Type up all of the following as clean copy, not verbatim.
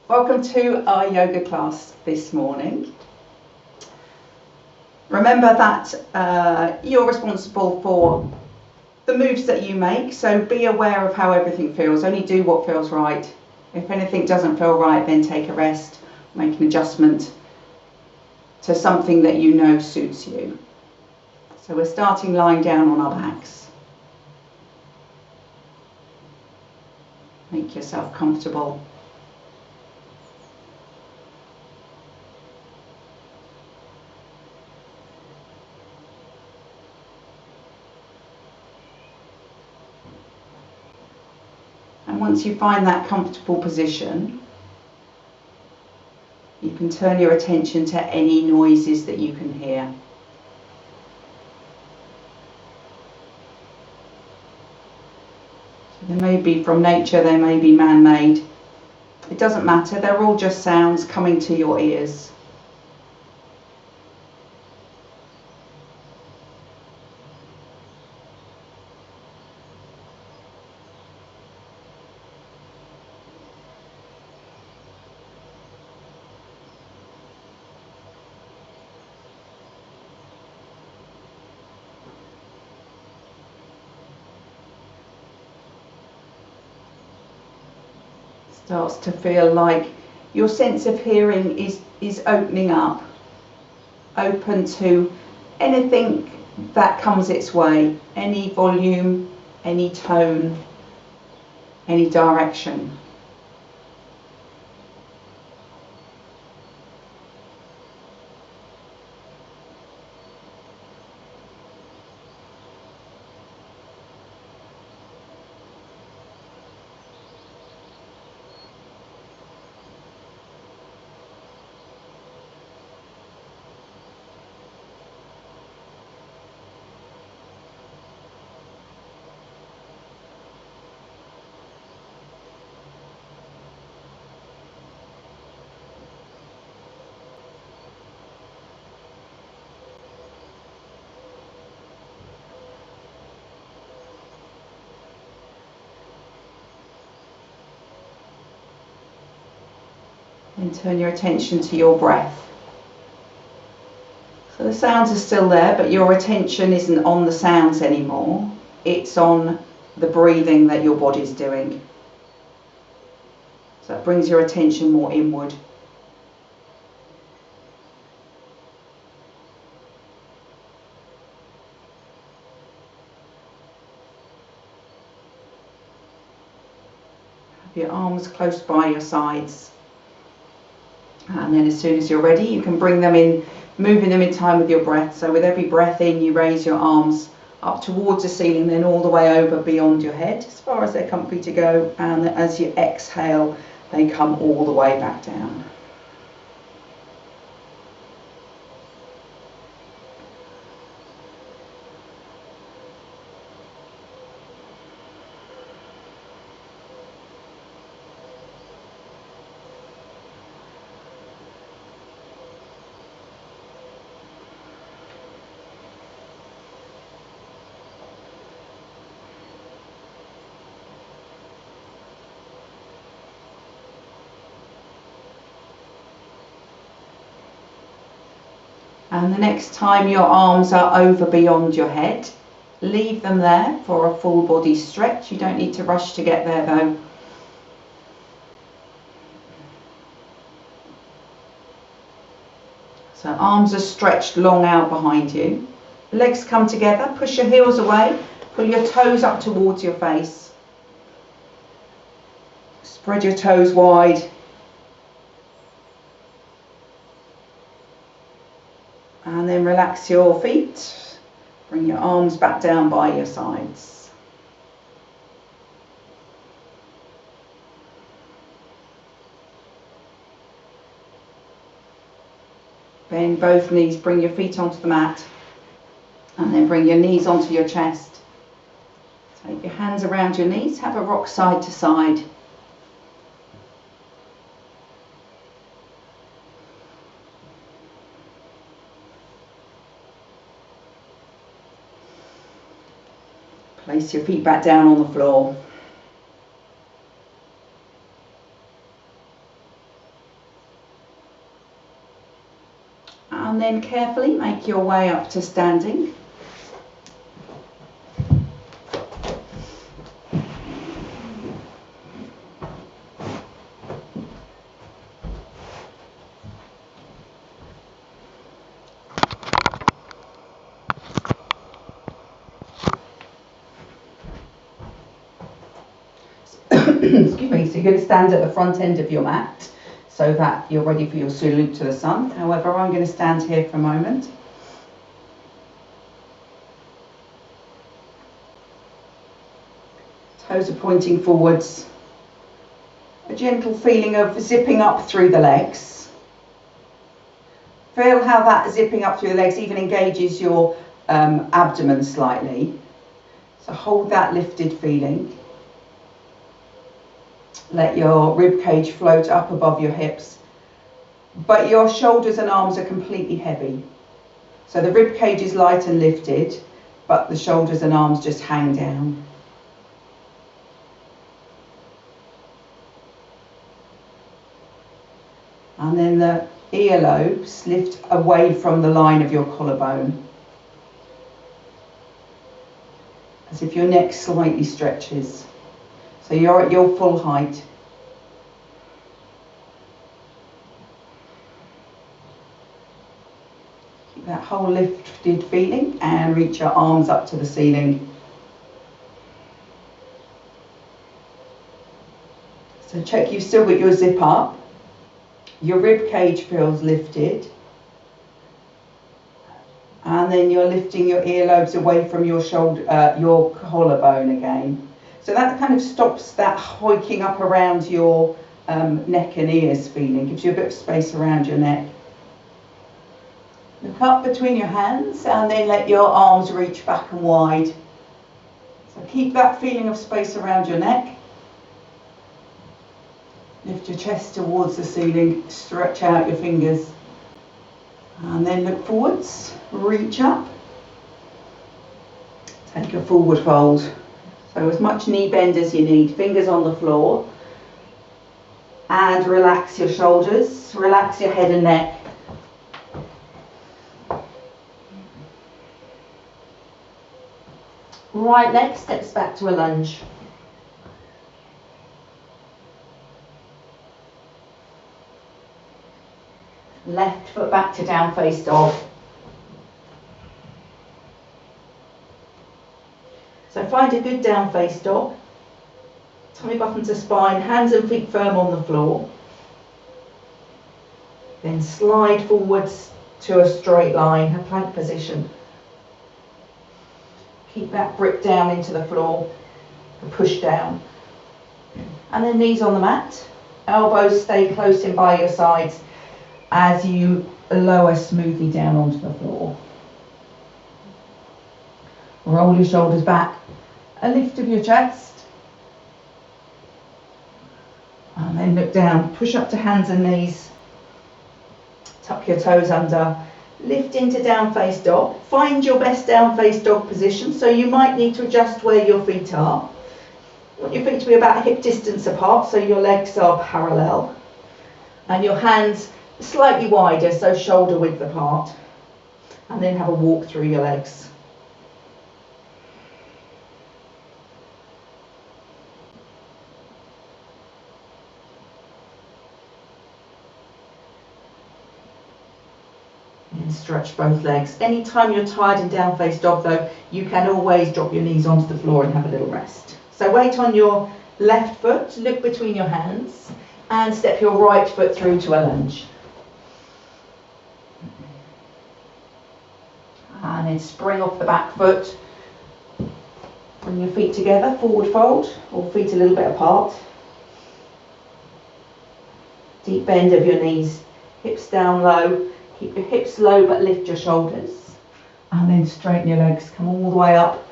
Welcome to our yoga class this morning. Remember that you're responsible for the moves that you make, so be aware of how everything feels. Only do what feels right. If anything doesn't feel right, then take a rest, make an adjustment to something that you know suits you. So we're starting lying down on our backs. Make yourself comfortable. And once you find that comfortable position, you can turn your attention to any noises that you can hear. So they may be from nature, they may be man-made. It doesn't matter, they're all just sounds coming to your ears. Starts to feel like your sense of hearing is opening up, open to anything that comes its way, any volume, any tone, any direction. And turn your attention to your breath. So the sounds are still there, but your attention isn't on the sounds anymore. It's on the breathing that your body's doing. So that brings your attention more inward. Have your arms close by your sides. And then as soon as you're ready, you can bring them in, moving them in time with your breath. So with every breath in, you raise your arms up towards the ceiling, then all the way over beyond your head, as far as they're comfy to go. And as you exhale, they come all the way back down. And the next time your arms are over beyond your head, leave them there for a full body stretch. You don't need to rush to get there though. So arms are stretched long out behind you. Legs come together, push your heels away, pull your toes up towards your face. Spread your toes wide. And then relax your feet. Bring your arms back down by your sides. Bend both knees, bring your feet onto the mat. And then bring your knees onto your chest. Take your hands around your knees, have a rock side to side. Place your feet back down on the floor. And then carefully make your way up to standing. Excuse me, so you're going to stand at the front end of your mat so that you're ready for your salute to the sun. However, I'm going to stand here for a moment. Toes are pointing forwards. A gentle feeling of zipping up through the legs. Feel how that zipping up through the legs even engages your abdomen slightly. So hold that lifted feeling. Let your rib cage float up above your hips, but your shoulders and arms are completely heavy. So the rib cage is light and lifted, but the shoulders and arms just hang down. And then the earlobes lift away from the line of your collarbone, as if your neck slightly stretches. So you're at your full height. Keep that whole lifted feeling and reach your arms up to the ceiling. So check you've still got your zip up. Your rib cage feels lifted. And then you're lifting your earlobes away from your shoulder, your collarbone again. So that kind of stops that hiking up around your neck and ears feeling, gives you a bit of space around your neck. Look up between your hands and then let your arms reach back and wide. So keep that feeling of space around your neck. Lift your chest towards the ceiling, stretch out your fingers. And then look forwards, reach up. Take a forward fold. So as much knee bend as you need, fingers on the floor, and relax your shoulders, relax your head and neck. Right leg steps back to a lunge. Left foot back to down face dog. So find a good down face dog. Tummy button to spine, hands and feet firm on the floor. Then slide forwards to a straight line, a plank position. Keep that grip down into the floor and push down. And then knees on the mat. Elbows stay close in by your sides as you lower smoothly down onto the floor. Roll your shoulders back, a lift of your chest, and then look down, push up to hands and knees, tuck your toes under, lift into down face dog, find your best down face dog position, so you might need to adjust where your feet are. You want your feet to be about hip distance apart, so your legs are parallel, and your hands slightly wider, so shoulder width apart, and then have a walk through your legs. And stretch both legs. Anytime you're tired in down face dog though, you can always drop your knees onto the floor and have a little rest. So weight on your left foot, look between your hands, and step your right foot through to a lunge. And then spring off the back foot. Bring your feet together, forward fold, or feet a little bit apart. Deep bend of your knees, hips down low. Keep your hips low but lift your shoulders. And then straighten your legs, come all the way up.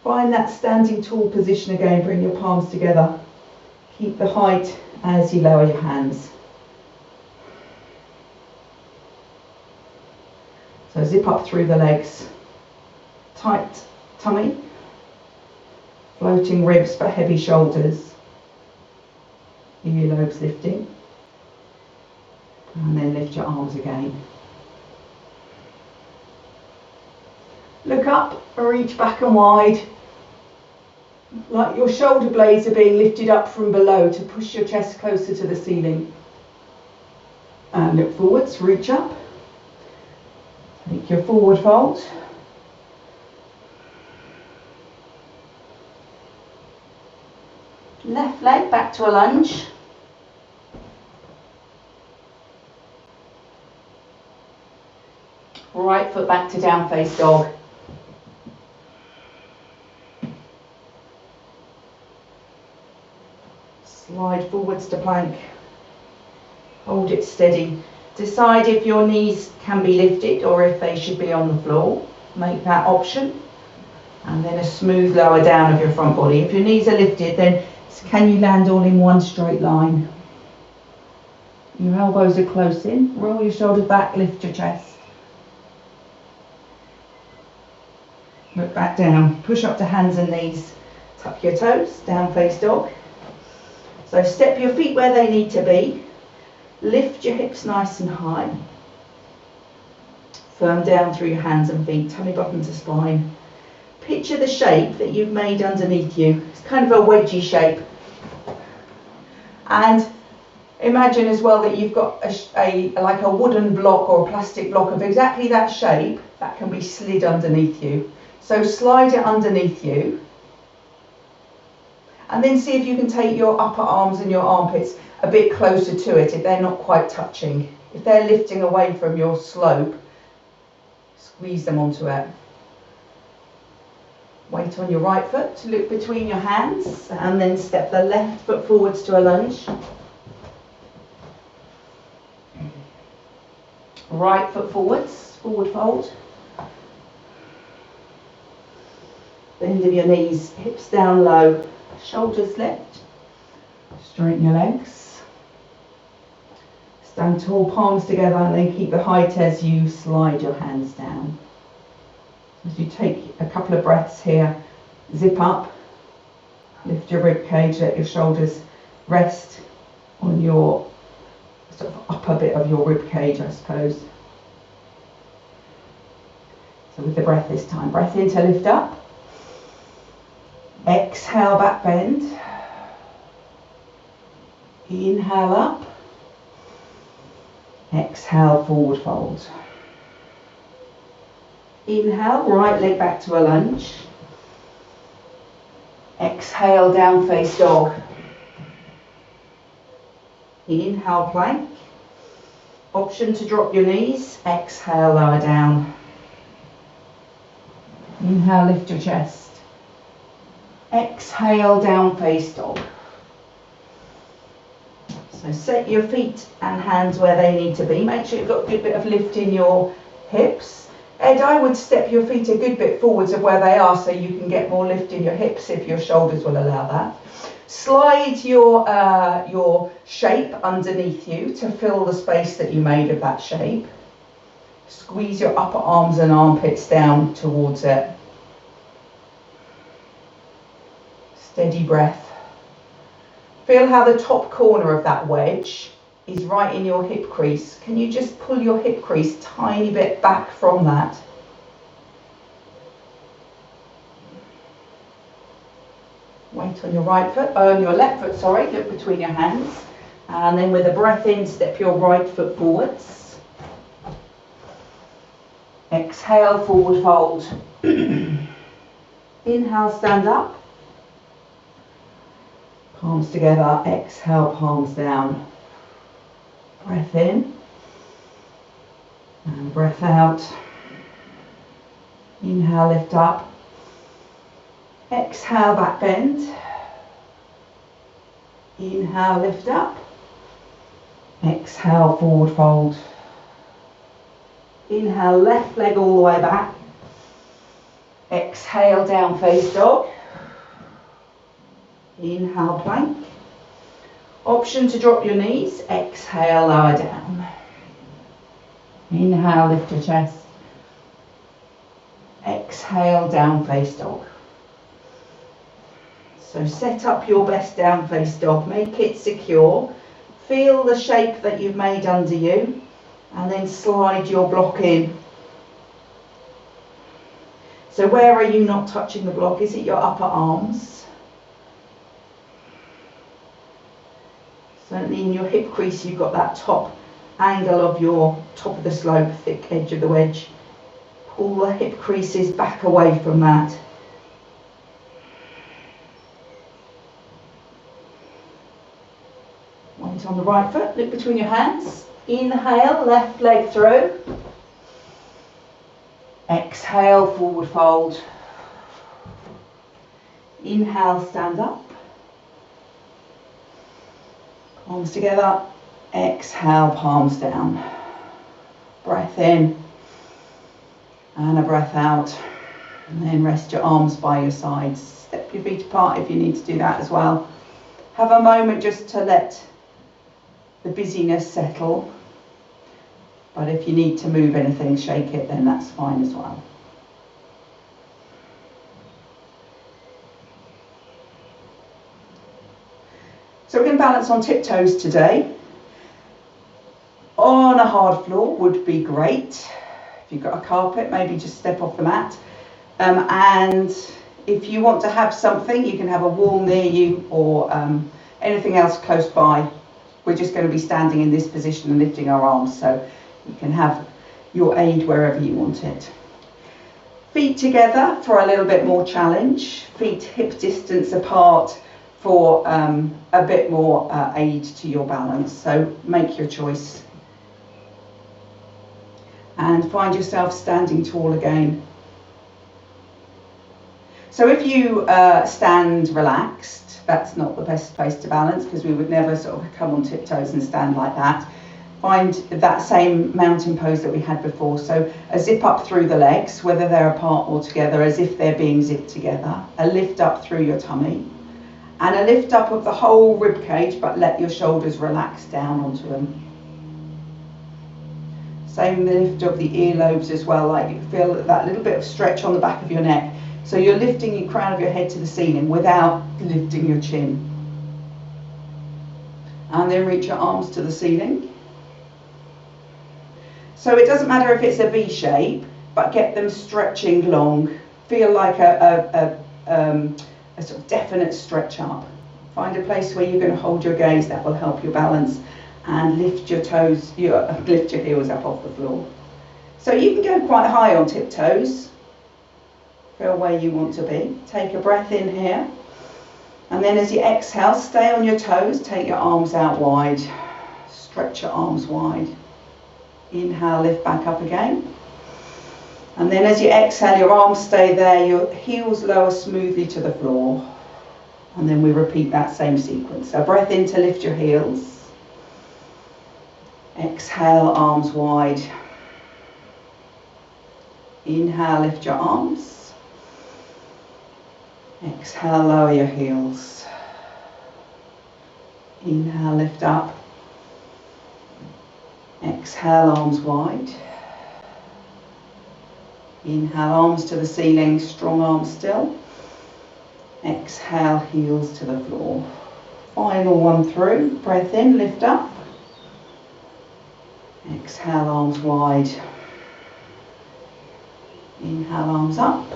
Find that standing tall position again, bring your palms together. Keep the height as you lower your hands. So zip up through the legs. Tight tummy. Floating ribs but heavy shoulders. Earlobes lifting. And then lift your arms again. Look up or reach back and wide, like your shoulder blades are being lifted up from below to push your chest closer to the ceiling. And look forwards, reach up. Take your forward fold. Left leg back to a lunge. Right foot back to down face dog. Slide forwards to plank. Hold it steady. Decide if your knees can be lifted or if they should be on the floor. Make that option. And then a smooth lower down of your front body. If your knees are lifted, then can you land all in one straight line? Your elbows are close in. Roll your shoulders back, lift your chest. Look back down. Push up to hands and knees. Tuck your toes, down face dog. So step your feet where they need to be. Lift your hips nice and high. Firm down through your hands and feet, tummy button to spine. Picture the shape that you've made underneath you. It's kind of a wedgie shape. And imagine as well that you've got like a wooden block or a plastic block of exactly that shape that can be slid underneath you. So slide it underneath you. And then see if you can take your upper arms and your armpits a bit closer to it if they're not quite touching. If they're lifting away from your slope, squeeze them onto it. Weight on your right foot to look between your hands and then step the left foot forwards to a lunge. Right foot forwards, forward fold. Bend of your knees, hips down low, shoulders lift. Straighten your legs. Stand tall, palms together, and then keep the height as you slide your hands down. As you take a couple of breaths here, zip up, lift your rib cage, let your shoulders rest on your sort of upper bit of your rib cage, I suppose. So with the breath this time, breath in to lift up. Exhale, back bend. Inhale up. Exhale, forward fold. Inhale, right leg back to a lunge. Exhale, down face dog. Inhale, plank. Option to drop your knees. Exhale, lower down. Inhale, lift your chest. Exhale, down face dog. So set your feet and hands where they need to be. Make sure you've got a good bit of lift in your hips. Ed, I would step your feet a good bit forwards of where they are so you can get more lift in your hips if your shoulders will allow that. Slide your shape underneath you to fill the space that you made of that shape. Squeeze your upper arms and armpits down towards it. Steady breath. Feel how the top corner of that wedge is right in your hip crease. Can you just pull your hip crease a tiny bit back from that? Weight on your right foot, on your left foot, sorry, look between your hands. And then with a breath in, step your right foot forwards. Exhale, forward fold. Inhale, stand up. Palms together, exhale, palms down. Breath in and breath out. Inhale, lift up. Exhale, back bend. Inhale, lift up. Exhale, forward fold. Inhale, left leg all the way back. Exhale, down face dog. Inhale, plank. Option to drop your knees. Exhale, lower down. Inhale, lift your chest. Exhale, down face dog. So set up your best down face dog. Make it secure. Feel the shape that you've made under you. And then slide your block in. So where are you not touching the block? Is it your upper arms? Certainly in your hip crease you've got that top angle of your top of the slope, thick edge of the wedge. Pull the hip creases back away from that. Weight on the right foot, look between your hands. Inhale, left leg through. Exhale, forward fold. Inhale, stand up. Palms together. Exhale, palms down. Breath in. And a breath out. And then rest your arms by your sides. Step your feet apart if you need to do that as well. Have a moment just to let the busyness settle. But if you need to move anything, shake it, then that's fine as well. So we're going to balance on tiptoes today. On a hard floor would be great. If you've got a carpet, maybe just step off the mat. And if you want to have something, you can have a wall near you or anything else close by. We're just going to be standing in this position and lifting our arms, so you can have your aid wherever you want it. Feet together for a little bit more challenge. Feet hip distance apart for a bit more aid to your balance. So make your choice. And find yourself standing tall again. So if you stand relaxed, that's not the best place to balance, because we would never sort of come on tiptoes and stand like that. Find that same mountain pose that we had before. So a zip up through the legs, whether they're apart or together, as if they're being zipped together. A lift up through your tummy. And a lift up of the whole rib cage, but let your shoulders relax down onto them. Same lift of the earlobes as well, like you feel that little bit of stretch on the back of your neck. So you're lifting the crown of your head to the ceiling without lifting your chin. And then reach your arms to the ceiling. So it doesn't matter if it's a V shape, but get them stretching long. Feel like a sort of definite stretch up. Find a place where you're going to hold your gaze. That will help your balance. And lift your toes, lift your heels up off the floor. So you can go quite high on tiptoes. Feel where you want to be. Take a breath in here. And then as you exhale, stay on your toes. Take your arms out wide. Stretch your arms wide. Inhale, lift back up again. And then as you exhale, your arms stay there. Your heels lower smoothly to the floor. And then we repeat that same sequence. So breath in to lift your heels. Exhale, arms wide. Inhale, lift your arms. Exhale, lower your heels. Inhale, lift up. Exhale, arms wide. Inhale, arms to the ceiling, strong arms still. Exhale, heels to the floor. Final one through. Breath in, lift up. Exhale, arms wide. Inhale, arms up.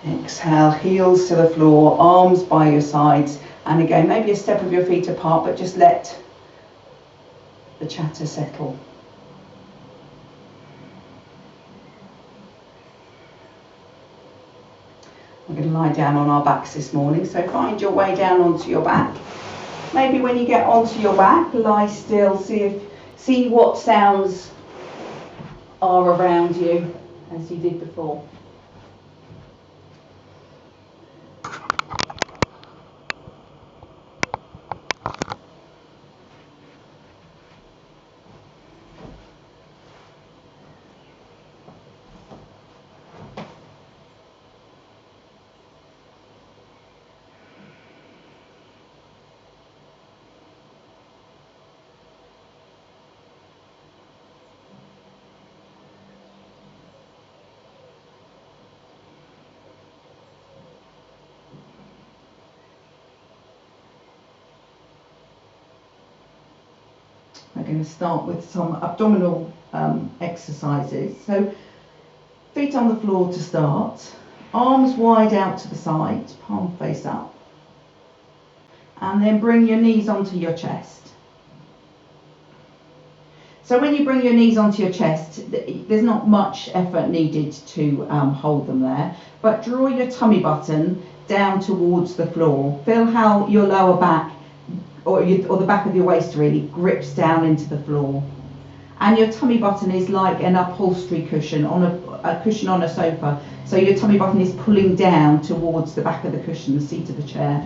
Exhale, heels to the floor, arms by your sides. And again, maybe a step of your feet apart, but just let the chatter settle. We're going to lie down on our backs this morning, so find your way down onto your back. Maybe when you get onto your back, lie still, see what sounds are around you as you did before. We're going to start with some abdominal exercises. So feet on the floor to start, arms wide out to the side, palm face up, and then bring your knees onto your chest. So when you bring your knees onto your chest, there's not much effort needed to hold them there, but draw your tummy button down towards the floor. Feel how your lower back, or the back of your waist really, grips down into the floor. And your tummy button is like an upholstery cushion on a cushion on a sofa. So your tummy button is pulling down towards the back of the cushion, the seat of the chair.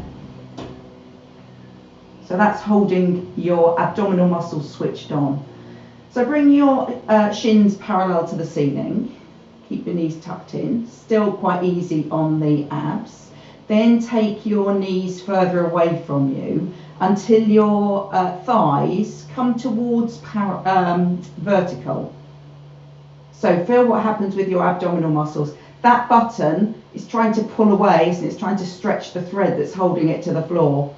So that's holding your abdominal muscles switched on. So bring your shins parallel to the ceiling. Keep your knees tucked in, still quite easy on the abs. Then take your knees further away from you until your thighs come towards vertical. So feel what happens with your abdominal muscles. That button is trying to pull away, and it's trying to stretch the thread that's holding it to the floor.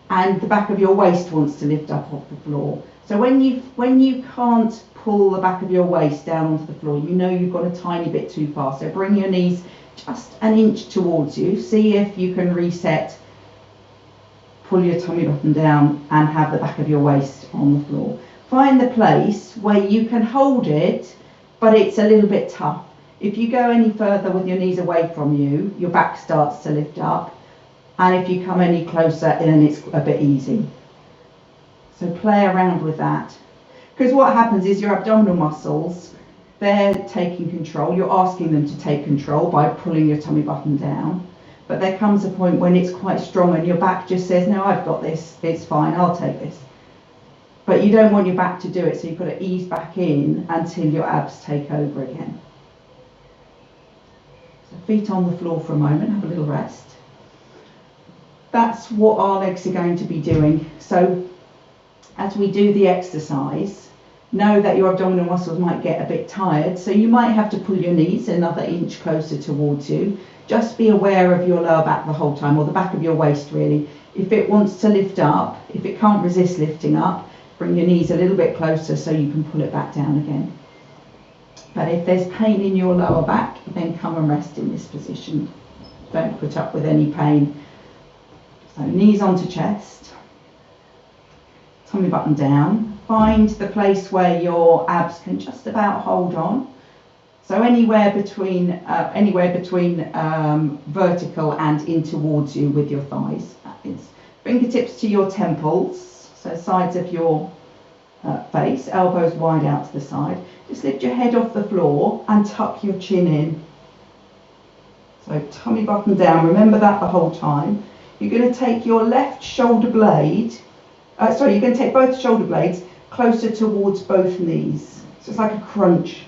And the back of your waist wants to lift up off the floor. So when you can't pull the back of your waist down onto the floor, you know you've gone a tiny bit too far. So bring your knees just an inch towards you. See if you can reset. Pull your tummy button down and have the back of your waist on the floor. Find the place where you can hold it, but it's a little bit tough. If you go any further with your knees away from you, your back starts to lift up. And if you come any closer, then it's a bit easy. So play around with that. Because what happens is your abdominal muscles, they're taking control. You're asking them to take control by pulling your tummy button down. But there comes a point when it's quite strong and your back just says, no, I've got this, it's fine, I'll take this. But you don't want your back to do it, so you've got to ease back in until your abs take over again. So feet on the floor for a moment, have a little rest. That's what our legs are going to be doing. So as we do the exercise, know that your abdominal muscles might get a bit tired, so you might have to pull your knees another inch closer towards you. Just be aware of your lower back the whole time, or the back of your waist really. If it wants to lift up, if it can't resist lifting up, bring your knees a little bit closer so you can pull it back down again. But if there's pain in your lower back, then come and rest in this position. Don't put up with any pain. So knees onto chest, tummy button down. Find the place where your abs can just about hold on. So anywhere between vertical and in towards you with your thighs. That is fingertips to your temples, so sides of your face, elbows wide out to the side. Just lift your head off the floor and tuck your chin in. So tummy button down. Remember that the whole time. You're going to take your left shoulder blade, you're going to take both shoulder blades closer towards both knees. So it's like a crunch.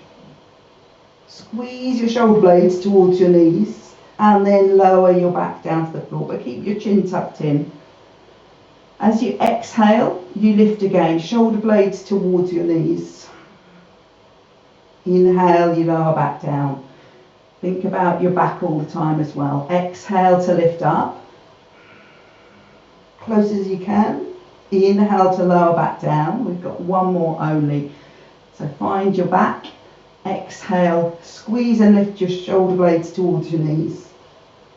Squeeze your shoulder blades towards your knees and then lower your back down to the floor, but keep your chin tucked in. As you exhale, you lift again, shoulder blades towards your knees. Inhale, you lower back down. Think about your back all the time as well. Exhale to lift up. Close as you can. Inhale to lower back down. We've got one more only. So find your back. Exhale, squeeze and lift your shoulder blades towards your knees.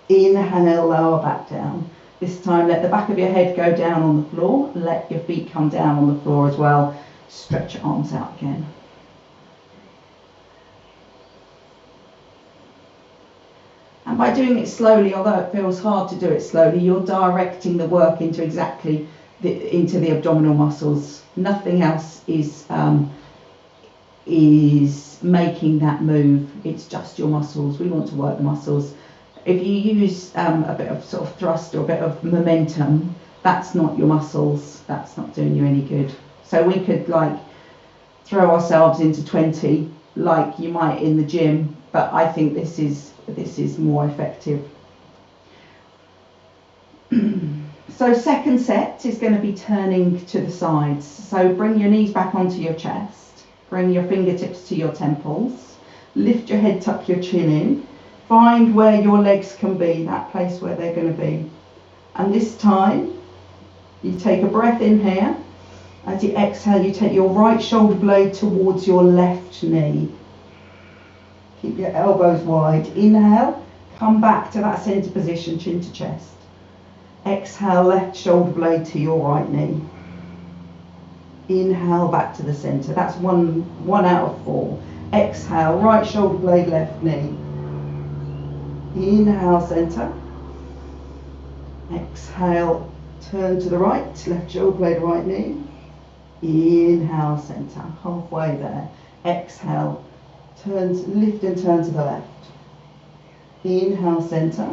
Inhale, lower back down. This time let the back of your head go down on the floor. Let your feet come down on the floor as well. Stretch your arms out again. And by doing it slowly, although it feels hard to do it slowly, you're directing the work into into the abdominal muscles. Nothing else is making that move. It's just your muscles. We want to work the muscles. If you use a bit of sort of thrust or a bit of momentum, that's not your muscles. That's not doing you any good. So we could like throw ourselves into 20 like you might in the gym, but I think this is more effective. So second set is going to be turning to the sides. So bring your knees back onto your chest. Bring your fingertips to your temples. Lift your head, tuck your chin in. Find where your legs can be, that place where they're going to be. And this time, you take a breath in here. As you exhale, you take your right shoulder blade towards your left knee. Keep your elbows wide. Inhale, come back to that centre position, chin to chest. Exhale, left shoulder blade to your right knee. Inhale, back to the centre. That's one out of 4. Exhale, right shoulder blade, left knee. Inhale, centre. Exhale, turn to the right, left shoulder blade, right knee. Inhale, centre, halfway there. Exhale, lift and turn to the left. Inhale, centre.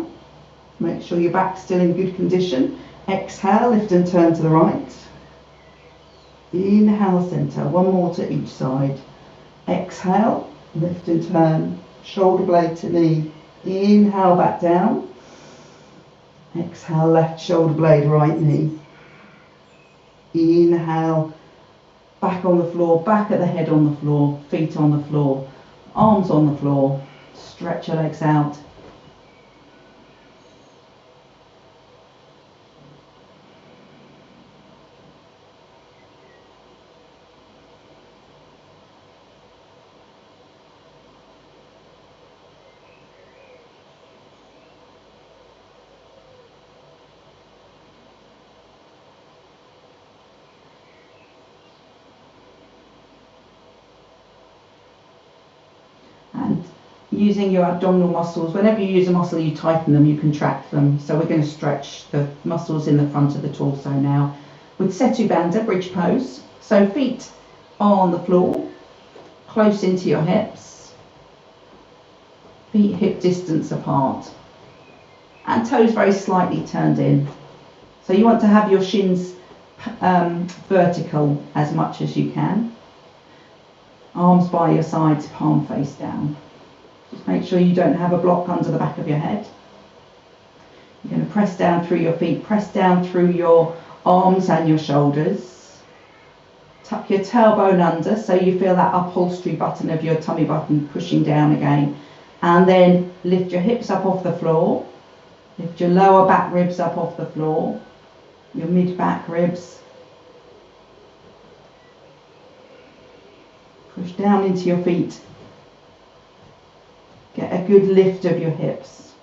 Make sure your back's still in good condition. Exhale, lift and turn to the right. Inhale, centre. One more to each side. Exhale, lift and turn. Shoulder blade to knee. Inhale, back down. Exhale, left shoulder blade, right knee. Inhale, back on the floor, back of the head on the floor, feet on the floor, arms on the floor. Stretch your legs out. And using your abdominal muscles, whenever you use a muscle you tighten them, you contract them. So we're going to stretch the muscles in the front of the torso now with Setu Bandha, bridge pose. So feet on the floor, close into your hips, feet hip distance apart, and toes very slightly turned in. So you want to have your shins vertical as much as you can. Arms by your sides, palm face down. Just make sure you don't have a block under the back of your head. You're going to press down through your feet, press down through your arms and your shoulders. Tuck your tailbone under so you feel that upholstery button of your tummy button pushing down again. And then lift your hips up off the floor. Lift your lower back ribs up off the floor. Your mid-back ribs. Push down into your feet. Get a good lift of your hips.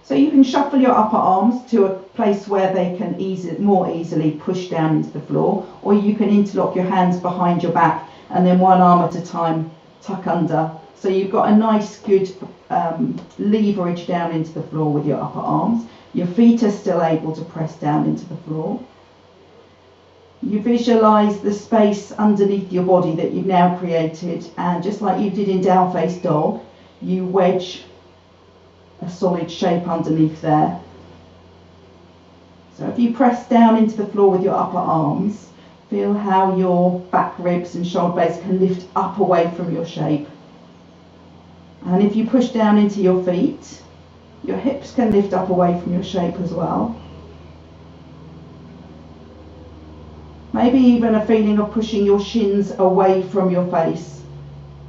So you can shuffle your upper arms to a place where they can more easily push down into the floor, or you can interlock your hands behind your back and then one arm at a time tuck under. So you've got a nice good leverage down into the floor with your upper arms. Your feet are still able to press down into the floor. You visualise the space underneath your body that you've now created, and just like you did in down face dog, you wedge a solid shape underneath there. So if you press down into the floor with your upper arms, feel how your back ribs and shoulder blades can lift up away from your shape. And if you push down into your feet, your hips can lift up away from your shape as well. Maybe even a feeling of pushing your shins away from your face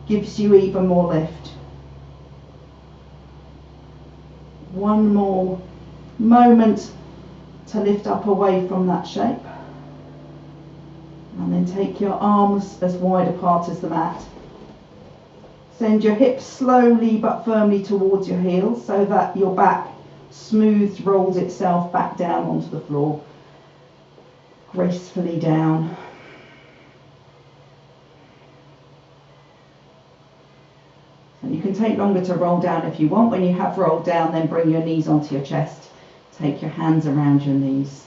gives you even more lift. One more moment to lift up away from that shape. And then take your arms as wide apart as the mat. Send your hips slowly but firmly towards your heels so that your back smooth rolls itself back down onto the floor. Gracefully down. And you can take longer to roll down if you want. When you have rolled down, then bring your knees onto your chest. Take your hands around your knees.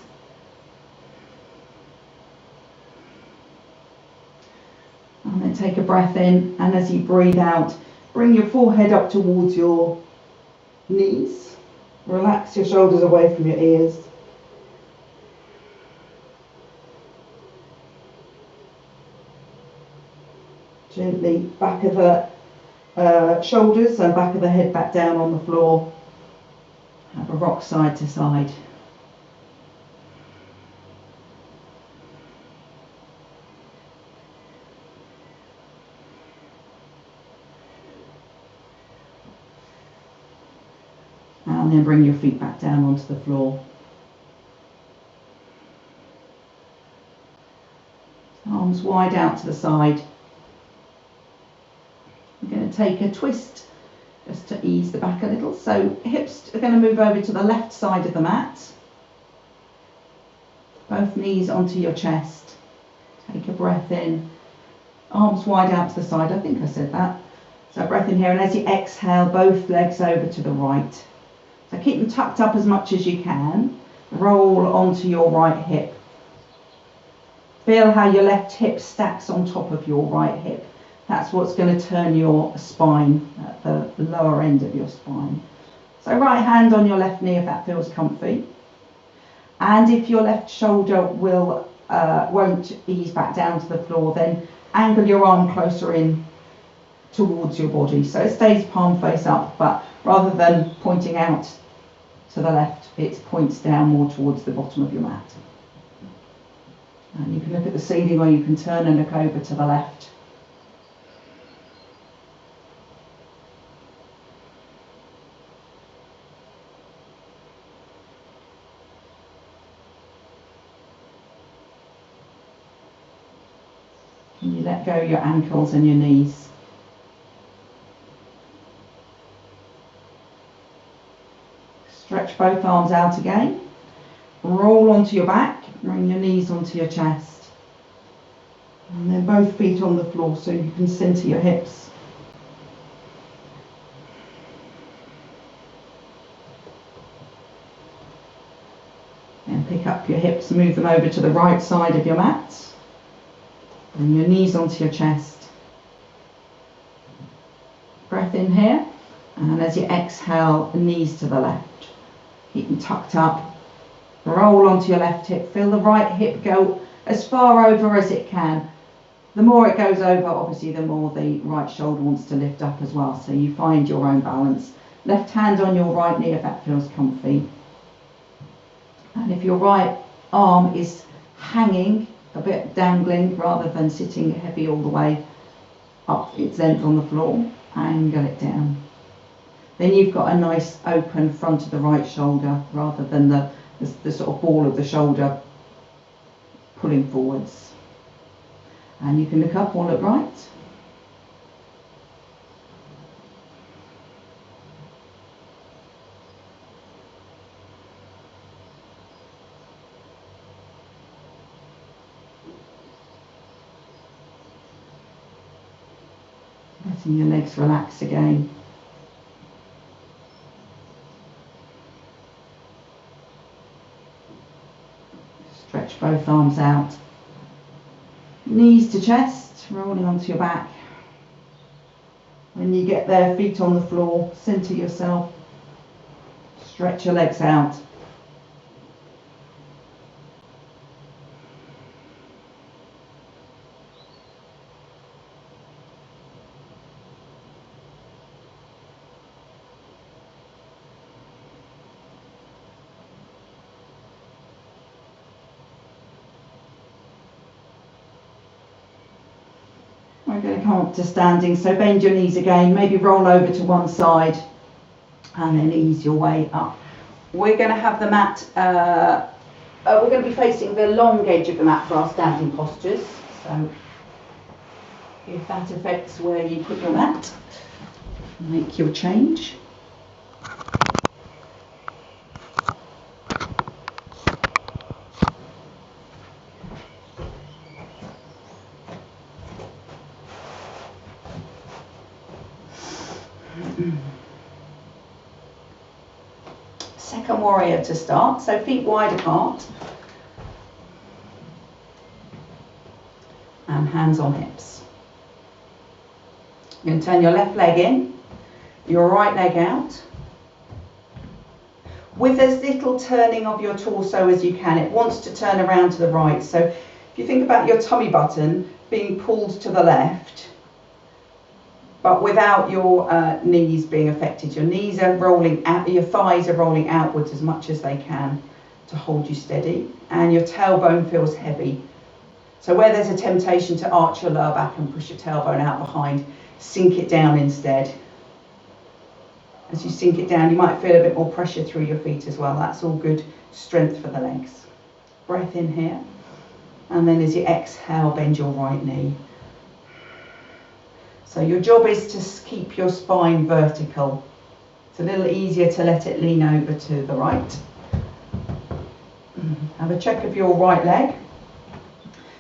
And then take a breath in, and as you breathe out, bring your forehead up towards your knees. Relax your shoulders away from your ears. Gently back of the shoulders and back of the head back down on the floor. Have a rock side to side. And then bring your feet back down onto the floor. Arms wide out to the side. take a twist just to ease the back a little. So hips are going to move over to the left side of the mat. Both knees onto your chest. Take a breath in. Arms wide out to the side. I think I said that. So breath in here, and as you exhale, both legs over to the right. So keep them tucked up as much as you can. Roll onto your right hip. Feel how your left hip stacks on top of your right hip. That's what's going to turn your spine at the lower end of your spine. So right hand on your left knee if that feels comfy. And if your left shoulder won't ease back down to the floor, then angle your arm closer in towards your body. So it stays palm face up, but rather than pointing out to the left, it points down more towards the bottom of your mat. And you can look at the ceiling, or you can turn and look over to the left. Can you let go your ankles and your knees? Stretch both arms out again. Roll onto your back, bring your knees onto your chest. And then both feet on the floor so you can center your hips. And pick up your hips, move them over to the right side of your mat. Bring your knees onto your chest. Breath in here, and as you exhale, knees to the left. Keep them tucked up. Roll onto your left hip. Feel the right hip go as far over as it can. The more it goes over, obviously, the more the right shoulder wants to lift up as well. So you find your own balance. Left hand on your right knee if that feels comfy. And if your right arm is hanging, a bit dangling, rather than sitting heavy all the way up its length on the floor, angle it down. Then you've got a nice open front of the right shoulder, rather than the sort of ball of the shoulder pulling forwards. And you can look up or look right. Letting your legs relax again. Stretch both arms out. Knees to chest, rolling onto your back. When you get there, feet on the floor, center yourself. Stretch your legs out. We're going to come up to standing, so bend your knees again, maybe roll over to one side and then ease your way up. We're going to have the mat, we're going to be facing the long edge of the mat for our standing postures, so if that affects where you put your mat, make your change. Second warrior to start, so feet wide apart and hands on hips. You're going to turn your left leg in, your right leg out, with as little turning of your torso as you can. It wants to turn around to the right, so if you think about your tummy button being pulled to the left, but without your knees being affected. Your knees are rolling out, your thighs are rolling outwards as much as they can to hold you steady, and your tailbone feels heavy. So where there's a temptation to arch your lower back and push your tailbone out behind, sink it down instead. As you sink it down, you might feel a bit more pressure through your feet as well. That's all good strength for the legs. Breath in here, and then as you exhale, bend your right knee. So your job is to keep your spine vertical. It's a little easier to let it lean over to the right. Have a check of your right leg.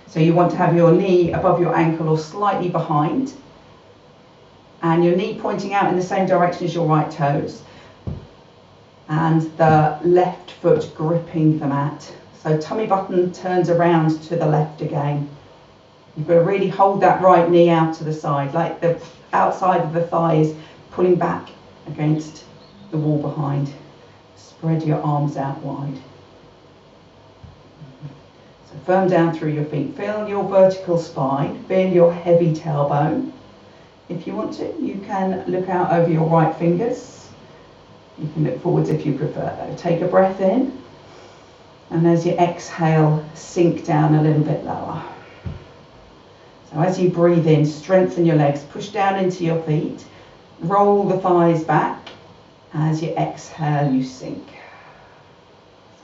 So you want to have your knee above your ankle or slightly behind, and your knee pointing out in the same direction as your right toes, and the left foot gripping the mat. So tummy button turns around to the left again. You've got to really hold that right knee out to the side, like the outside of the thigh is pulling back against the wall behind. Spread your arms out wide. So firm down through your feet. Feel your vertical spine. Feel your heavy tailbone. If you want to, you can look out over your right fingers. You can look forwards if you prefer though. Take a breath in, and as you exhale, sink down a little bit lower. So as you breathe in, strengthen your legs, push down into your feet, roll the thighs back. As you exhale, you sink.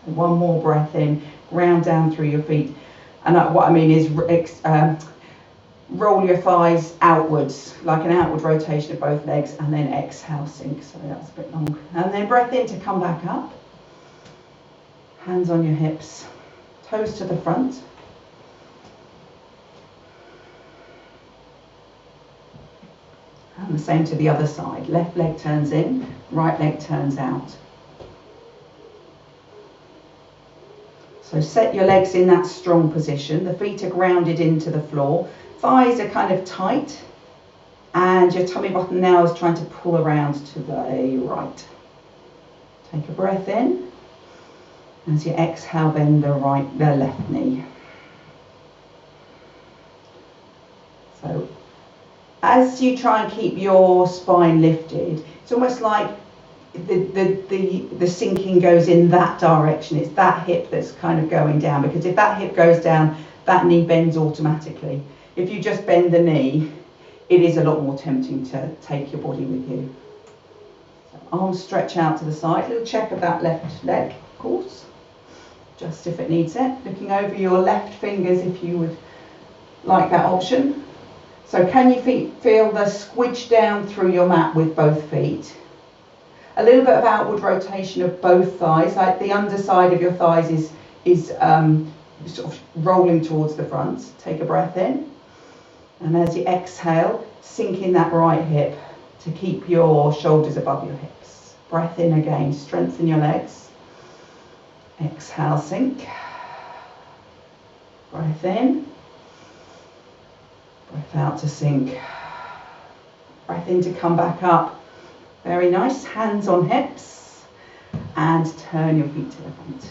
So one more breath in, ground down through your feet. And what I mean is roll your thighs outwards, like an outward rotation of both legs, and then exhale, sink. So that's a bit long. And then breath in to come back up. Hands on your hips, toes to the front. And the same to the other side. Left leg turns in, right leg turns out. So set your legs in that strong position. The feet are grounded into the floor. Thighs are kind of tight. And your tummy button now is trying to pull around to the right. Take a breath in. As you exhale, bend the left knee. So as you try and keep your spine lifted, it's almost like the sinking goes in that direction. It's that hip that's kind of going down, because if that hip goes down, that knee bends automatically. If you just bend the knee, it is a lot more tempting to take your body with you. So arms stretch out to the side. Little check of that left leg, of course, just if it needs it. Looking over your left fingers if you would like that option. So can you feel the squidge down through your mat with both feet? A little bit of outward rotation of both thighs, like the underside of your thighs is sort of rolling towards the front. Take a breath in. And as you exhale, sink in that right hip to keep your shoulders above your hips. Breath in again, strengthen your legs. Exhale, sink. Breath in. Breath out to sink. Breath in to come back up. Very nice. Hands on hips. And turn your feet to the front.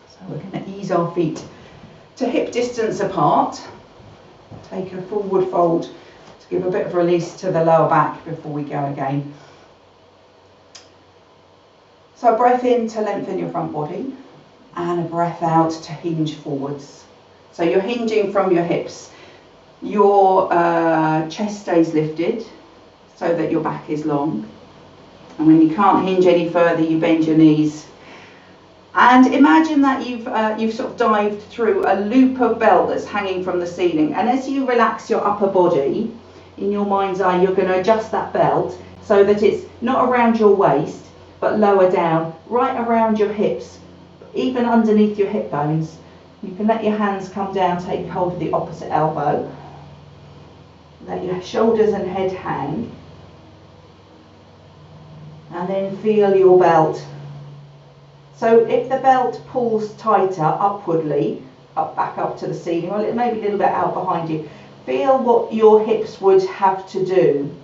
So we're going to ease our feet to hip distance apart. Take a forward fold to give a bit of release to the lower back before we go again. So breath in to lengthen your front body, and a breath out to hinge forwards. So you're hinging from your hips. Your chest stays lifted so that your back is long. And when you can't hinge any further, you bend your knees. And imagine that you've sort of dived through a loop of belt that's hanging from the ceiling. And as you relax your upper body, in your mind's eye, you're going to adjust that belt so that it's not around your waist, but lower down, right around your hips, even underneath your hip bones. You can let your hands come down, take hold of the opposite elbow. Let your shoulders and head hang. And then feel your belt. So if the belt pulls tighter upwardly, back up to the ceiling, or maybe a little bit out behind you, feel what your hips would have to do,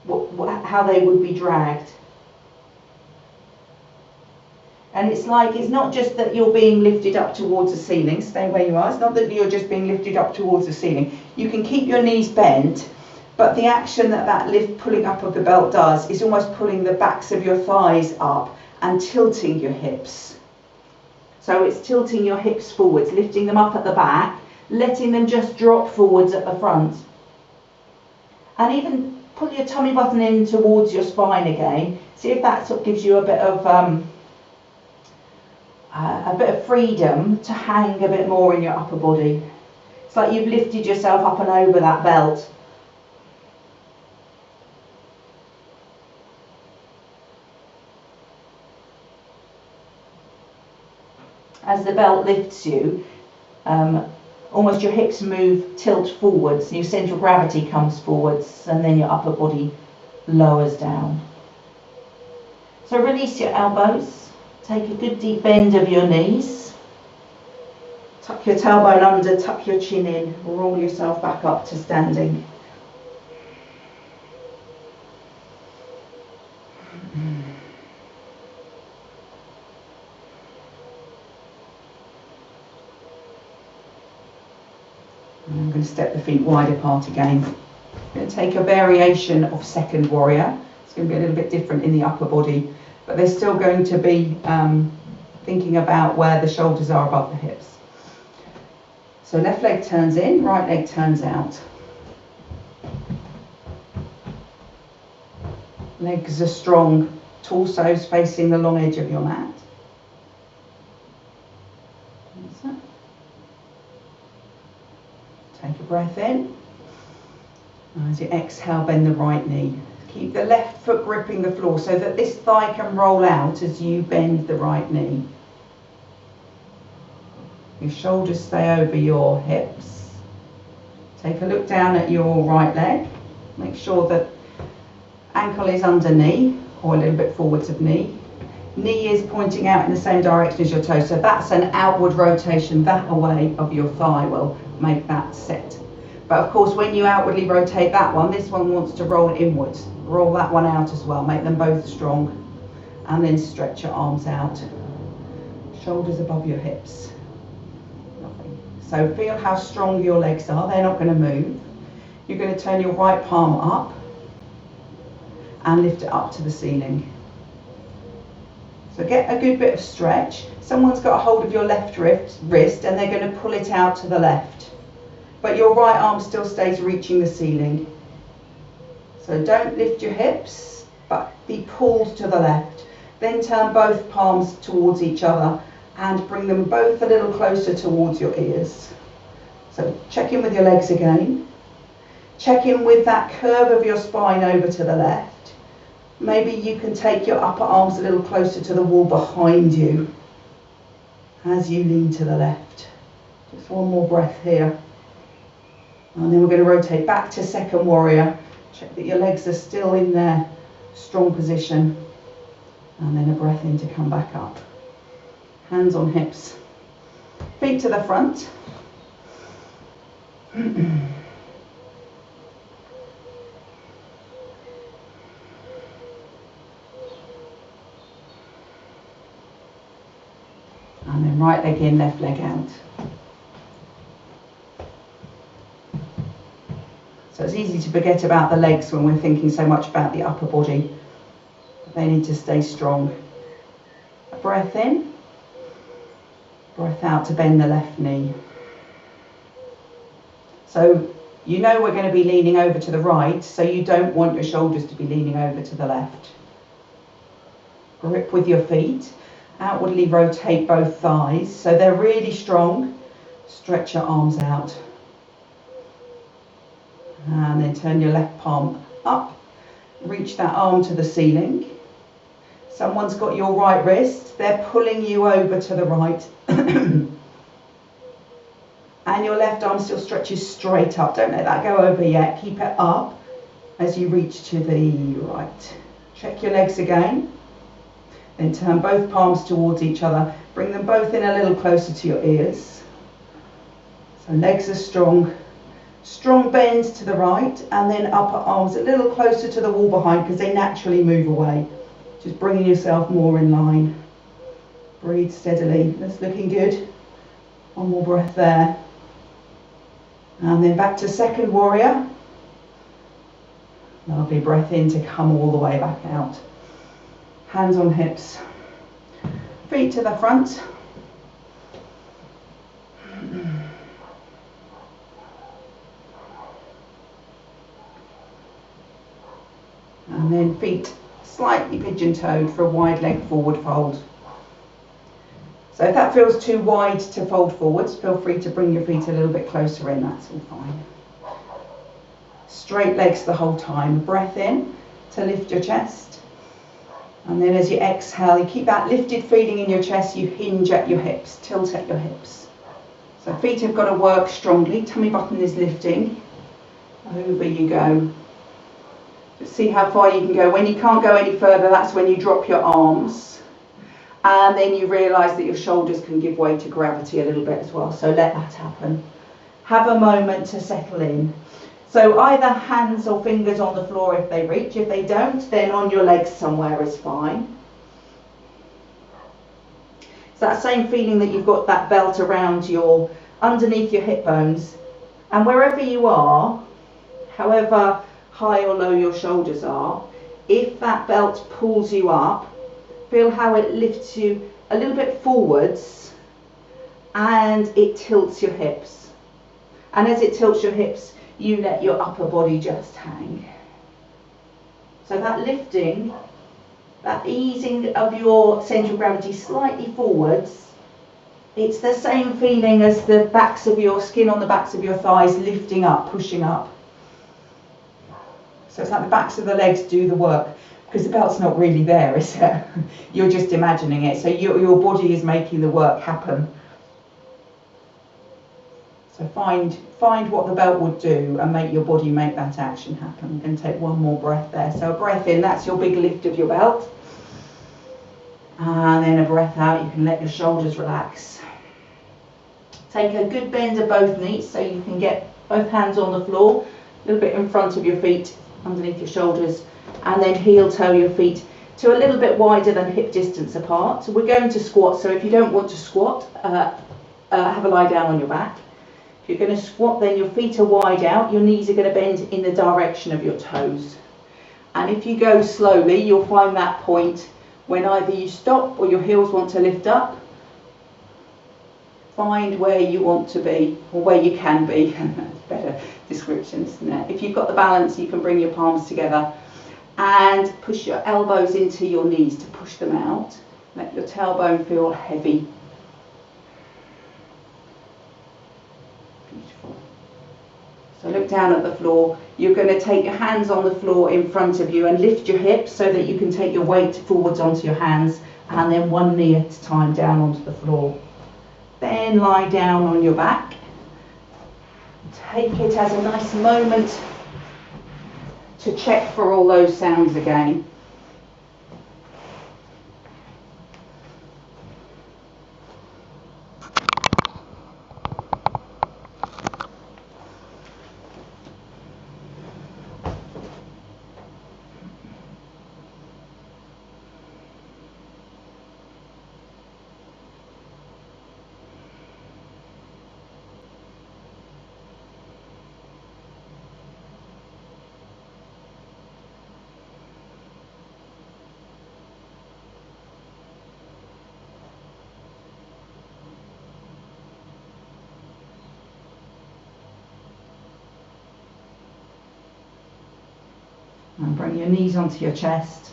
how they would be dragged. And it's not just that you're being lifted up towards the ceiling, stay where you are, it's not that you're just being lifted up towards the ceiling. You can keep your knees bent, but the action that lift pulling up of the belt does is almost pulling the backs of your thighs up and tilting your hips. So it's tilting your hips forwards, lifting them up at the back, letting them just drop forwards at the front. And even pull your tummy button in towards your spine again. See if that sort of gives you a bit of freedom to hang a bit more in your upper body. It's like you've lifted yourself up and over that belt. As the belt lifts you, almost your hips move, tilt forwards, your central gravity comes forwards, and then your upper body lowers down. So release your elbows, take a good deep bend of your knees, tuck your tailbone under, tuck your chin in, roll yourself back up to standing. And I'm going to step the feet wide apart again. I'm going to take a variation of second warrior. It's going to be a little bit different in the upper body, but they're still going to be thinking about where the shoulders are above the hips. So left leg turns in, right leg turns out. Legs are strong, torso's facing the long edge of your mat. Take a breath in. As you exhale, bend the right knee. Keep the left foot gripping the floor so that this thigh can roll out as you bend the right knee. Your shoulders stay over your hips. Take a look down at your right leg. Make sure that ankle is under knee or a little bit forwards of knee. Knee is pointing out in the same direction as your toe, so that's an outward rotation that away of your thigh will make that set. But of course, when you outwardly rotate that one, this one wants to roll inwards. Roll that one out as well, make them both strong, and then stretch your arms out. Shoulders above your hips. Lovely. So feel how strong your legs are, they're not going to move. You're going to turn your right palm up and lift it up to the ceiling. So get a good bit of stretch. Someone's got a hold of your left wrist and they're going to pull it out to the left. But your right arm still stays reaching the ceiling. So don't lift your hips, but be pulled to the left. Then turn both palms towards each other and bring them both a little closer towards your ears. So check in with your legs again. Check in with that curve of your spine over to the left. Maybe you can take your upper arms a little closer to the wall behind you as you lean to the left. Just one more breath here. And then we're going to rotate back to second warrior. Check that your legs are still in their strong position. And then a breath in to come back up. Hands on hips. Feet to the front. And then right leg in, left leg out. So it's easy to forget about the legs when we're thinking so much about the upper body. They need to stay strong. A breath in, breath out to bend the left knee. So you know we're going to be leaning over to the right, so you don't want your shoulders to be leaning over to the left. Grip with your feet. Outwardly rotate both thighs so they're really strong. Stretch your arms out. And then turn your left palm up. Reach that arm to the ceiling. Someone's got your right wrist. They're pulling you over to the right. And your left arm still stretches straight up. Don't let that go over yet. Keep it up as you reach to the right. Check your legs again. Then turn both palms towards each other. Bring them both in a little closer to your ears. So legs are strong. Strong bend to the right, and then upper arms a little closer to the wall behind because they naturally move away. Just bringing yourself more in line. Breathe steadily. That's looking good. One more breath there. And then back to second warrior. Lovely breath in to come all the way back out. Hands on hips. Feet to the front. And then feet slightly pigeon-toed for a wide leg forward fold. So if that feels too wide to fold forwards, feel free to bring your feet a little bit closer in, that's all fine. Straight legs the whole time. Breath in to lift your chest. And then as you exhale, you keep that lifted feeling in your chest, you hinge at your hips, tilt at your hips. So feet have got to work strongly, tummy button is lifting. Over you go. Just see how far you can go. When you can't go any further, that's when you drop your arms. And then you realise that your shoulders can give way to gravity a little bit as well. So let that happen. Have a moment to settle in. So either hands or fingers on the floor if they reach. If they don't, then on your legs somewhere is fine. It's that same feeling that you've got that belt around underneath your hip bones. And wherever you are, however high or low your shoulders are, if that belt pulls you up, feel how it lifts you a little bit forwards and it tilts your hips. And as it tilts your hips, you let your upper body just hang. So that lifting, that easing of your centre of gravity slightly forwards, it's the same feeling as the backs of your skin on the backs of your thighs lifting up, pushing up. So it's like the backs of the legs do the work, because the belt's not really there, is it? You're just imagining it. So your body is making the work happen. So find what the belt would do and make your body make that action happen. And take one more breath there. So a breath in, that's your big lift of your belt. And then a breath out, you can let your shoulders relax. Take a good bend of both knees so you can get both hands on the floor, a little bit in front of your feet, underneath your shoulders, and then heel toe your feet to a little bit wider than hip distance apart. So we're going to squat, so if you don't want to squat, have a lie down on your back. If you're going to squat, then your feet are wide out, your knees are going to bend in the direction of your toes. And if you go slowly, you'll find that point when either you stop or your heels want to lift up. Find where you want to be, or where you can be. That's better description, isn't it? If you've got the balance, you can bring your palms together and push your elbows into your knees to push them out. Let your tailbone feel heavy. Beautiful. So look down at the floor. You're going to take your hands on the floor in front of you and lift your hips so that you can take your weight forwards onto your hands, and then one knee at a time down onto the floor. Then lie down on your back. Take it as a nice moment to check for all those sounds again. And bring your knees onto your chest,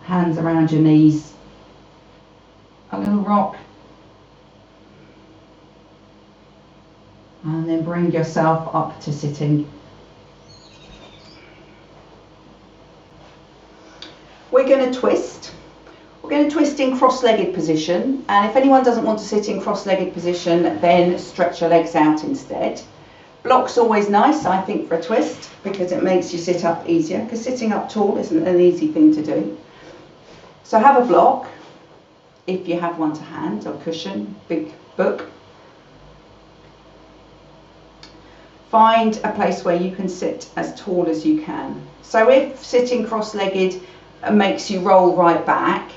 hands around your knees, a little rock, and then bring yourself up to sitting. We're going to twist. We're going to twist in cross-legged position, and if anyone doesn't want to sit in cross-legged position, then stretch your legs out instead. Block's always nice, I think, for a twist, because it makes you sit up easier, because sitting up tall isn't an easy thing to do. So have a block, if you have one to hand, or cushion, big book. Find a place where you can sit as tall as you can. So if sitting cross-legged makes you roll right back,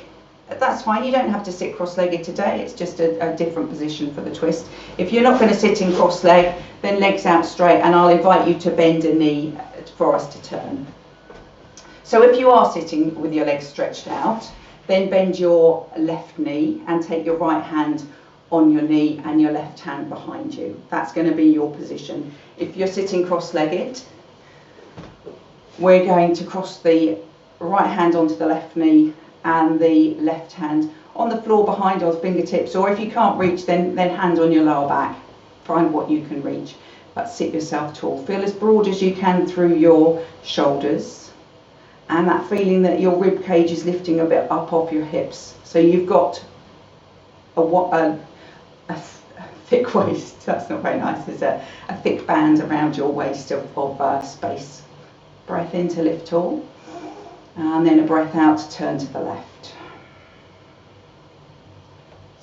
that's fine. You don't have to sit cross-legged today. It's just a different position for the twist. If you're not going to sit in cross-leg, then legs out straight, and I'll invite you to bend a knee for us to turn. So if you are sitting with your legs stretched out, then bend your left knee and take your right hand on your knee and your left hand behind you. That's going to be your position. If you're sitting cross-legged, we're going to cross the right hand onto the left knee and the left hand on the floor behind your fingertips, or if you can't reach, then hand on your lower back. Find what you can reach, but sit yourself tall. Feel as broad as you can through your shoulders, and that feeling that your rib cage is lifting a bit up off your hips. So you've got a thick waist. That's not very nice, is it? A thick band around your waist of space. Breath in to lift tall, and then a breath out to turn to the left.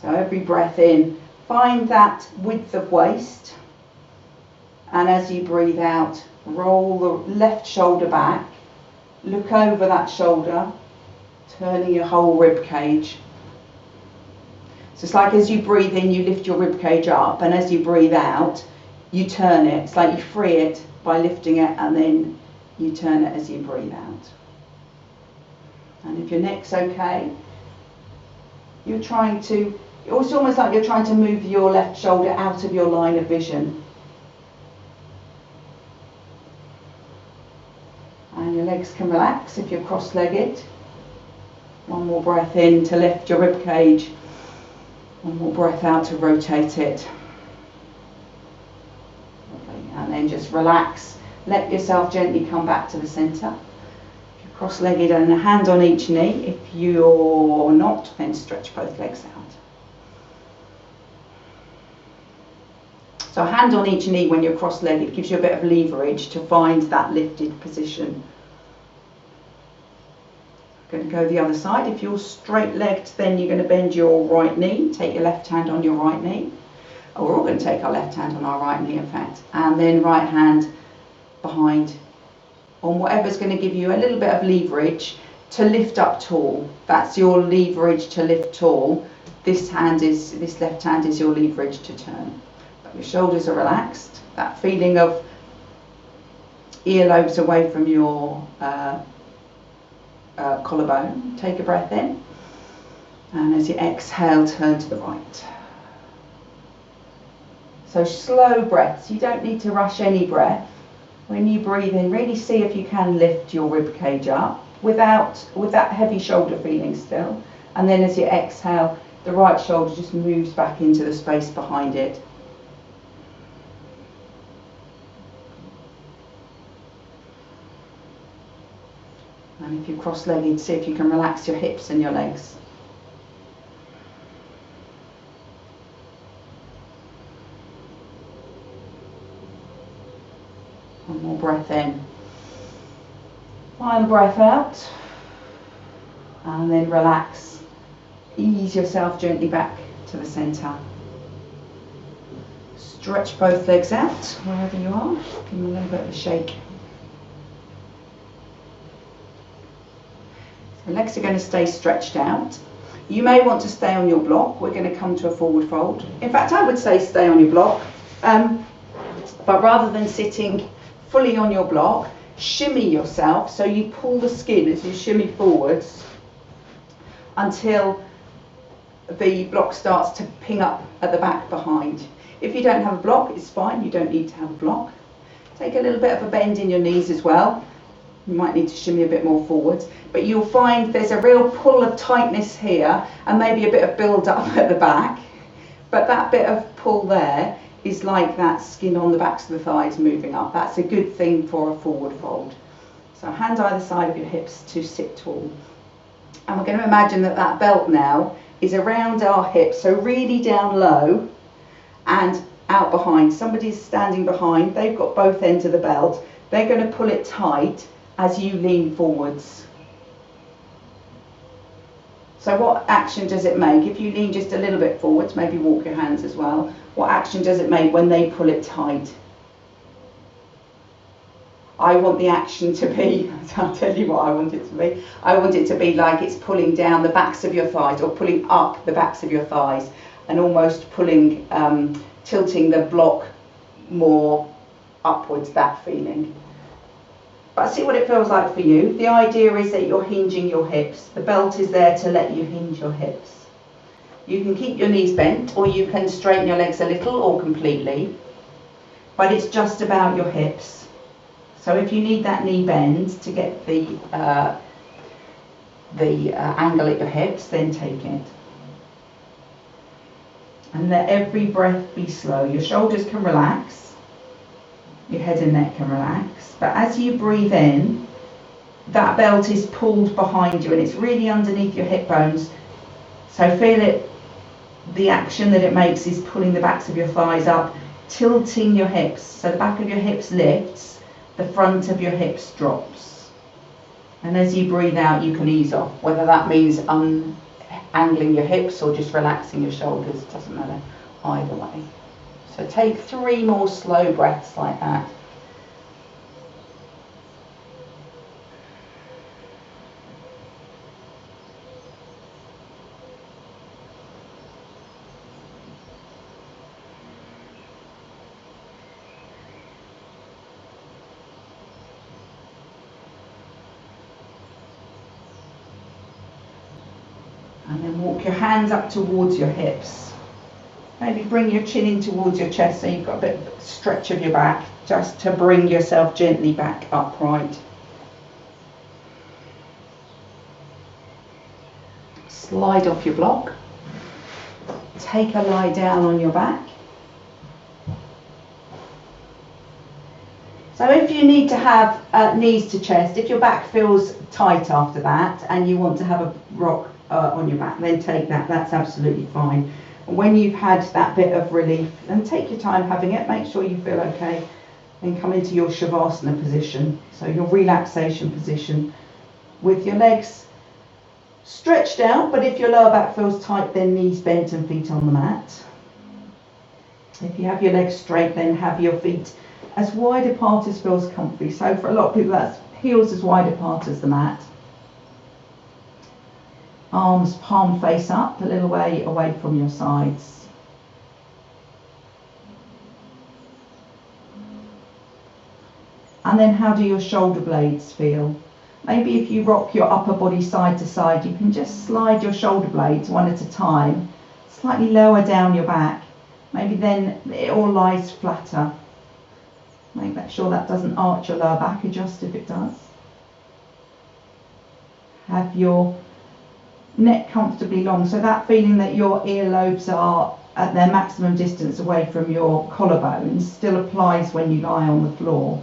So every breath in, find that width of waist, and as you breathe out, roll the left shoulder back, look over that shoulder, turning your whole rib cage. So it's like as you breathe in, you lift your rib cage up, and as you breathe out, you turn it. It's like you free it by lifting it, and then you turn it as you breathe out. And if your neck's okay, it's almost like you're trying to move your left shoulder out of your line of vision. And your legs can relax if you're cross-legged. One more breath in to lift your rib cage. One more breath out to rotate it. Lovely. And then just relax. Let yourself gently come back to the centre. If you're cross-legged, and a hand on each knee. If you're not, then stretch both legs out. So a hand on each knee when you're cross-legged gives you a bit of leverage to find that lifted position. Going to go the other side. If you're straight-legged, then you're going to bend your right knee. Take your left hand on your right knee. Oh, we're all going to take our left hand on our right knee, in fact. And then right hand behind on whatever's going to give you a little bit of leverage to lift up tall. That's your leverage to lift tall. This left hand is your leverage to turn. Your shoulders are relaxed. That feeling of earlobes away from your collarbone. Take a breath in, and as you exhale, turn to the right. So slow breaths. You don't need to rush any breath. When you breathe in, really see if you can lift your rib cage up with that heavy shoulder feeling still. And then as you exhale, the right shoulder just moves back into the space behind it. And if you're cross-legged, see if you can relax your hips and your legs. One more breath in. Final breath out. And then relax. Ease yourself gently back to the centre. Stretch both legs out wherever you are. Give them a little bit of a shake. The legs are going to stay stretched out. You may want to stay on your block. We're going to come to a forward fold. In fact, I would say stay on your block. But rather than sitting fully on your block, shimmy yourself so you pull the skin as you shimmy forwards until the block starts to ping up at the back behind. If you don't have a block, it's fine. You don't need to have a block. Take a little bit of a bend in your knees as well. You might need to shimmy a bit more forwards, but you'll find there's a real pull of tightness here and maybe a bit of build up at the back, but that bit of pull there is like that skin on the backs of the thighs moving up. That's a good thing for a forward fold. So hand either side of your hips to sit tall. And we're going to imagine that that belt now is around our hips, so really down low and out behind. Somebody's standing behind, they've got both ends of the belt. They're going to pull it tight as you lean forwards. So what action does it make? If you lean just a little bit forwards, maybe walk your hands as well, what action does it make when they pull it tight? I want the action to be, I'll tell you what I want it to be. I want it to be like it's pulling down the backs of your thighs, or pulling up the backs of your thighs, and almost pulling, tilting the block more upwards, that feeling. But see what it feels like for you. The idea is that you're hinging your hips. The belt is there to let you hinge your hips. You can keep your knees bent, or you can straighten your legs a little or completely, but it's just about your hips. So if you need that knee bend to get the angle at your hips, then take it. And let every breath be slow. Your shoulders can relax, your head and neck can relax, but as you breathe in, that belt is pulled behind you and it's really underneath your hip bones. So feel it, the action that it makes is pulling the backs of your thighs up, tilting your hips. So the back of your hips lifts, the front of your hips drops. And as you breathe out, you can ease off, whether that means angling your hips or just relaxing your shoulders, doesn't matter either way. So take 3 more slow breaths like that. And then walk your hands up towards your hips. Maybe bring your chin in towards your chest so you've got a bit of stretch of your back, just to bring yourself gently back upright. Slide off your block. Take a lie down on your back. So if you need to have knees to chest, if your back feels tight after that and you want to have a rock on your back, then take that, that's absolutely fine. And when you've had that bit of relief, then take your time having it, make sure you feel okay, then come into your Shavasana position, so your relaxation position, with your legs stretched out, but if your lower back feels tight, then knees bent and feet on the mat. If you have your legs straight, then have your feet as wide apart as feels comfy. So for a lot of people, that's heels as wide apart as the mat. Arms palm face up, a little way away from your sides. And then how do your shoulder blades feel? Maybe if you rock your upper body side to side, you can just slide your shoulder blades one at a time, slightly lower down your back. Maybe then it all lies flatter. Make sure that doesn't arch your lower back, adjust if it does. Have your neck comfortably long, so that feeling that your earlobes are at their maximum distance away from your collarbones still applies when you lie on the floor.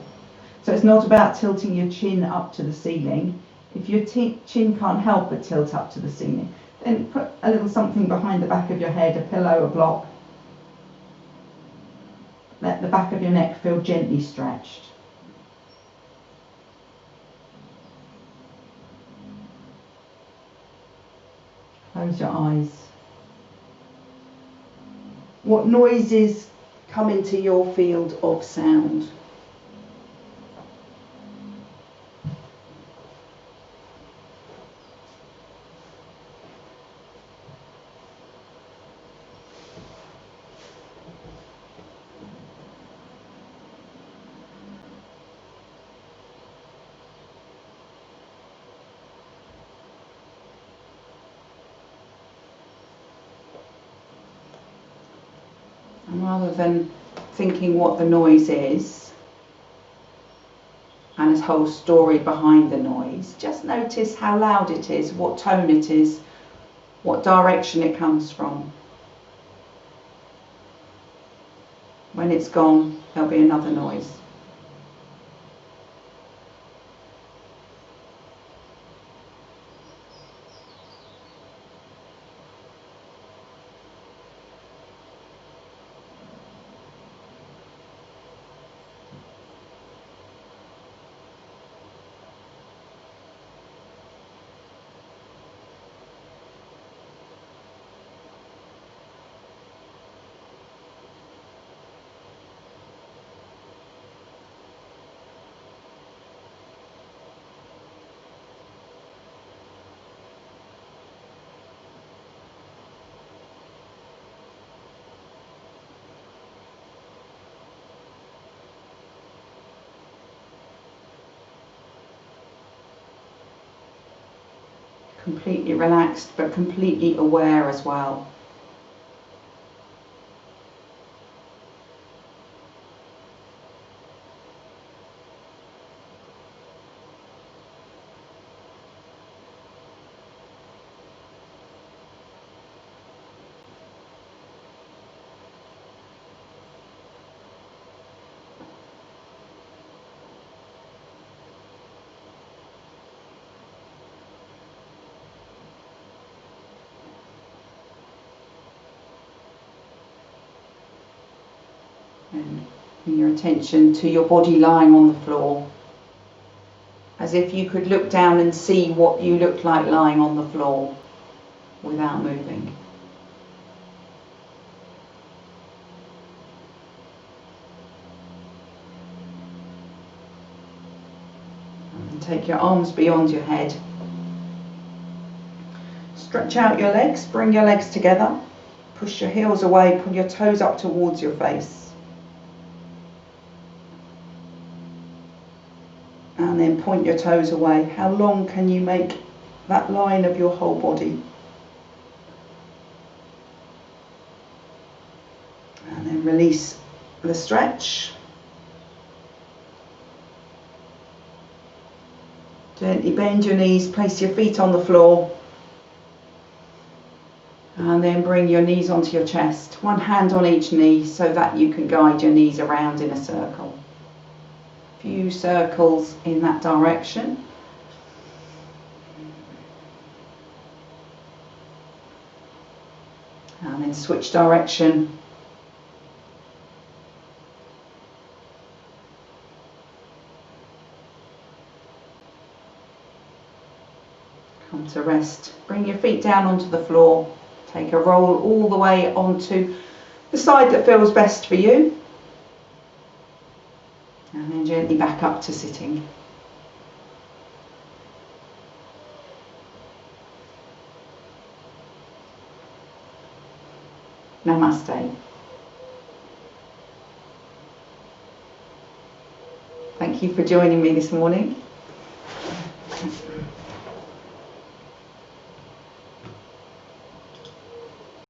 So it's not about tilting your chin up to the ceiling. If your chin can't help but tilt up to the ceiling, then put a little something behind the back of your head, a pillow, a block. Let the back of your neck feel gently stretched. Close your eyes. What noises come into your field of sound? And rather than thinking what the noise is and a whole story behind the noise, just notice how loud it is, what tone it is, what direction it comes from. When it's gone, there'll be another noise. Completely relaxed, but completely aware as well. And bring your attention to your body lying on the floor, as if you could look down and see what you look like lying on the floor without moving. And take your arms beyond your head. Stretch out your legs, bring your legs together, push your heels away, pull your toes up towards your face. And then point your toes away. How long can you make that line of your whole body? And then release the stretch. Gently bend your knees, place your feet on the floor. And then bring your knees onto your chest. One hand on each knee so that you can guide your knees around in a circle. Few circles in that direction. And then switch direction. Come to rest. Bring your feet down onto the floor. Take a roll all the way onto the side that feels best for you. And then gently back up to sitting. Namaste. Thank you for joining me this morning.